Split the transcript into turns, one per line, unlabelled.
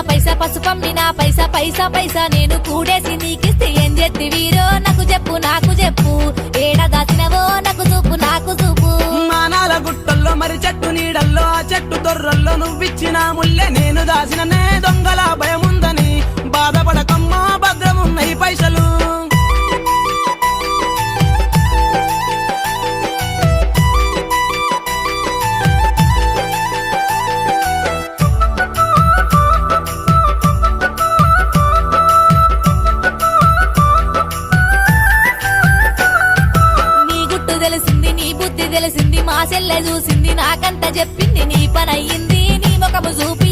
పైసా పసుపమ్మి నా పైసా పైసా పైసా నేను కూడేసి నీకిస్తే ఏం చేతి వీరో నాకు చెప్పు ఏడ దాచినవో నాకు చూపు
మానాల గుట్టల్లో మరి చెట్టు నీడల్లో ఆ చెట్టు దొర్రల్లో నువ్విచ్చిన ముల్లె నేను దాచిననే దొంగల భయముందని బాధపడకమ్మా భద్రమున్నాయి పైసలు.
తెలిసింది మా సెల్లె చూసింది నాకంత చెప్పింది నీ పనయ్యింది నీ ముఖము చూపు